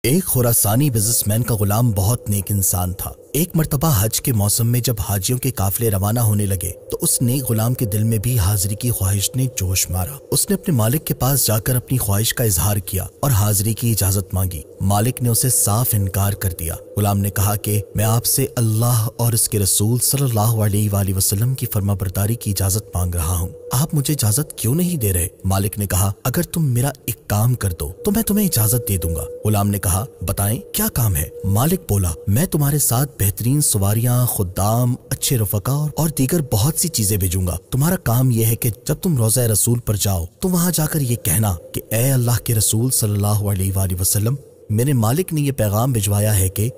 ایک Khurasani business man کا غلام بہت نیک انسان تھا۔ ایک مرتبہ حج کے موسم میں جب حاجیوں کے قافلے روانہ ہونے لگے تو اس نیک غلام کے دل میں بھی حاضری کی خواہش نے جوش مارا۔ اس نے اپنے مالک کے پاس جا کر اپنی خواہش کا اظہار کیا اور حاضری کی اجازت مانگی۔ مالک نے اسے صاف انکار کر دیا۔ غلام نے کہا کہ میں آپ سے اللہ اور اس کے رسول صلی اللہ علیہ وآلہ وسلم کی فرما برداری کی اجازت مانگ رہا ہوں، آپ مجھے اجازت کیوں نہیں دے رہے؟ مالک نے کہا اگر تم میرا ایک کام کر دو تو میں تمہیں اجازت دے دوں گا۔ غلام نے کہا بتائیں کیا کام ہے؟ مالک بولا میں تمہارے ساتھ بہترین سواریاں، خدام، اچھے رفقا اور دیگر بہت سی چیزیں بھیجوں گا۔ تمہارا کام یہ ہے کہ جب تم روضہ رسول پر جاؤ تو وہاں جا کر یہ کہنا کہ اے اللہ کے رسول صلی اللہ علیہ وآلہ وسلم، میرے مالک نے یہ پیغام بھجوایا ہے کہ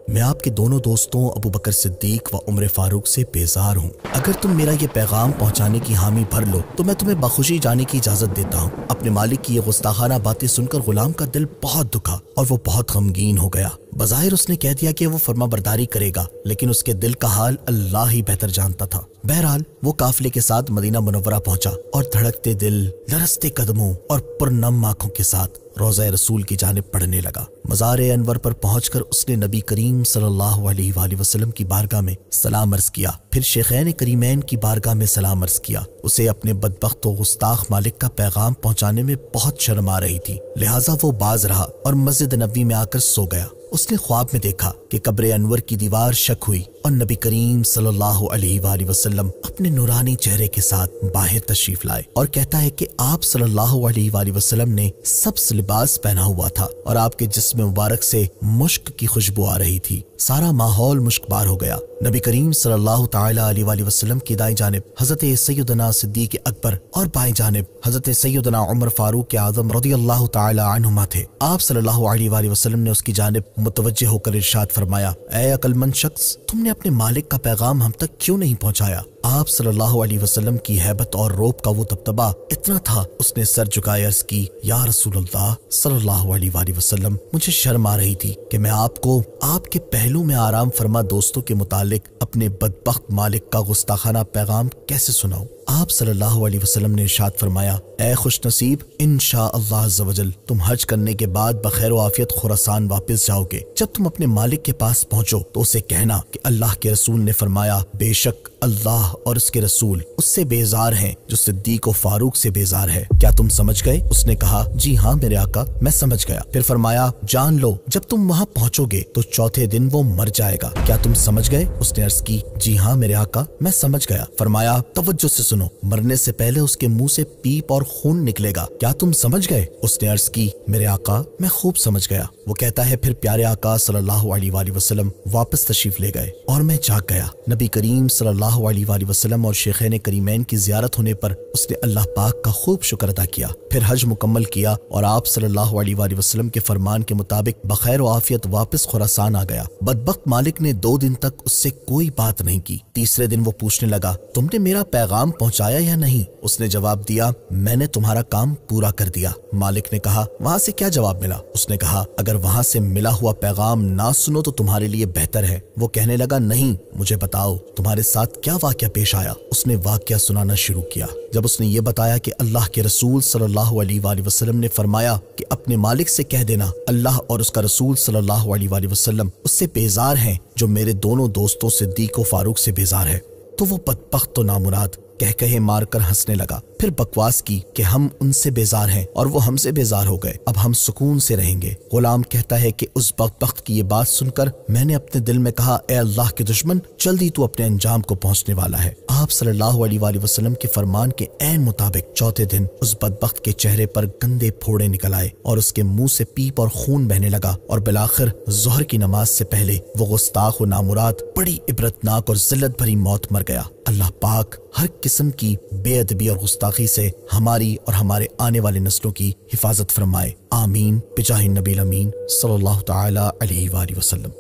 میں آپ کے دونوں دوستوں ابو بکر صدیق و عمر فاروق سے بیزار ہوں۔ اگر تم میرا یہ پیغام پہنچانے کی حامی بھر لو تو میں تمہیں بخوشی جانے کی اجازت دیتا ہوں۔ اپنے مالک کی یہ گستاخانہ باتیں سن کر غلام کا دل بہت دکھا اور وہ بہت غمگین ہو گیا۔ بظاہر اس نے کہہ دیا کہ وہ فرما برداری کرے گا، لیکن اس کے دل کا حال اللہ ہی بہتر جانتا تھا۔ بہرحال وہ قافلے کے ساتھ مدینہ منورہ پہنچا اور دھڑکتے دل، لرزتے قدموں اور پرنم آنکھوں کے ساتھ روضہ رسول کی جانب پڑھنے لگا۔ مزار انور پر پہنچ کر اس نے نبی کریم صلی اللہ علیہ وآلہ وسلم کی بارگاہ میں سلام عرض کیا، پھر شیخین کریمین کی بارگاہ میں سلام عرض کیا۔ اسے اپنے بدبخت و گستاخ مالک کا پیغام پہنچانے میں بہت شرم آ رہی تھی، لہٰذا وہ باز رہا اور مسجد نبوی میں آ کر سو گیا۔ اس نے خواب میں دیکھا کہ قبر انور کی دیوار شق ہوئی اور نبی کریم صلی اللہ علیہ وآلہ وسلم اپنے نورانی چہرے کے ساتھ باہر تشریف لائے اور کہتا ہے کہ آپ صلی اللہ علیہ وآلہ وسلم نے سبز لباس پہنا ہوا تھا اور آپ کے جسم مبارک سے مشک کی خوشبو آ رہی تھی۔ سارا ماحول مشک بار ہو گیا۔ نبی کریم صلی اللہ تعالی علیہ وآلہ وسلم کی دائیں جانب حضرت سیدنا صدیق اکبر اور بائیں جانب حضرت سیدنا عمر فاروق اعظم رضی اللہ تعالی عنہما تھے۔ آپ صلی اللہ علیہ وآلہ وسلم نے اس کی جانب متوجہ ہو کر ارشاد فرمایا، اے عقل مند شخص، تم نے اپنے مالک کا پیغام ہم تک کیوں نہیں پہنچایا؟ آپ صلی اللہ علیہ وسلم کی ہیبت اور روب کا وہ دبدبہ اتنا تھا، اس نے سر جھکائے عرض کی، یا رسول اللہ صلی اللہ علیہ وآلہ وسلم، مجھے شرم آ رہی تھی کہ میں آپ کو آپ کے پہلو میں آرام فرما دوستوں کے متعلق اپنے بدبخت مالک کا گستاخانہ پیغام کیسے سناؤں۔ آپ صلی اللہ علیہ وسلم نے ارشاد فرمایا، اے خوش نصیب، انشاءاللہ عز و جل تم حج کرنے کے بعد بخیر و عافیت خراسان واپس جاؤ گے۔ جب تم اپنے مالک کے پاس پہنچو تو اسے کہنا کہ اللہ کے رسول نے فرمایا، بے شک اللہ اور اس کے رسول اس سے بیزار ہیں جو صدیق و فاروق سے بیزار ہے۔ کیا تم سمجھ گئے؟ اس نے کہا جی ہاں میرے آقا، میں سمجھ گیا۔ پھر فرمایا، جان لو جب تم وہاں پہنچو گے تو چوتھے دن وہ مر جائے گا۔ کیا تم سمجھ گئے؟ اس نے عرض کی جی ہاں میرے آقا، میں سمجھ گیا۔ فرمایا، توجہ سے سنو، مرنے سے پہلے اس کے منہ سے پیپ اور خون نکلے گا۔ کیا تم سمجھ گئے؟ اس نے عرض کی میرے آقا، میں خوب سمجھ گیا۔ وہ کہتا ہے پھر پیارے آقا صلی اللہ علیہ وآلہ وسلم واپس تشریف لے گئے اور میں جاگ گیا۔ نبی کریم صلی اللہ علیہ وآلہ وسلم اور شیخین کریمین کی زیارت ہونے پر اس نے اللہ پاک کا خوب شکر ادا کیا، پھر حج مکمل کیا اور آپ صلی اللہ علیہ وآلہ وسلم کے فرمان کے مطابق بخیر و عافیت واپس خراسان آ گیا۔ بدبخت مالک نے 2 دن تک اس سے کوئی بات نہیں کی۔ تیسرے دن وہ پوچھنے لگا، تم نے میرا پیغام پہنچایا یا نہیں؟ اس نے جواب دیا، میں نے تمہارا کام پورا کر دیا۔ مالک نے کہا، وہاں سے کیا جواب ملا؟ اس نے کہا، اگر وہاں سے ملا ہوا پیغام نہ سنو تو تمہارے لیے بہتر ہے۔ وہ کہنے لگا، نہیں، مجھے بتاؤ تمہارے ساتھ کیا واقعہ پیش آیا؟ اس نے واقعہ سنانا شروع کیا۔ جب اس نے یہ بتایا کہ اللہ کے رسول صلی اللہ علیہ وآلہ وسلم نے فرمایا کہ اپنے مالک سے کہہ دینا اللہ اور اس کا رسول صلی اللہ علیہ وآلہ وسلم اس سے بیزار ہیں جو میرے دونوں دوستوں صدیق و فاروق سے بیزار ہے، تو وہ بدبخت و نامراد کہے مار کر ہنسنے لگا، پھر بکواس کی کہ ہم ان سے بیزار ہیں اور وہ ہم سے بیزار ہو گئے، اب ہم سکون سے رہیں گے۔ غلام کہتا ہے کہ اس بدبخت کی یہ بات سن کر میں نے اپنے دل میں کہا، اے اللہ کے دشمن، جلدی تو اپنے انجام کو پہنچنے والا ہے۔ آپ صلی اللہ علیہ وآلہ وسلم کے فرمان کے عین مطابق چوتھے دن اس بدبخت کے چہرے پر گندے پھوڑے نکل آئے اور اس کے منہ سے پیپ اور خون بہنے لگا اور بالآخر ظہر کی نماز سے پہلے وہ گستاخ و نامراد بڑی عبرتناک اور ذلت بھری موت مر گیا۔ اللہ پاک ہر قسم کی بے ادبی اور گستاخی سے ہماری اور ہمارے آنے والے نسلوں کی حفاظت فرمائے، آمین، بجاہ النبی الامین صلی اللہ تعالی علیہ وآلہ وسلم۔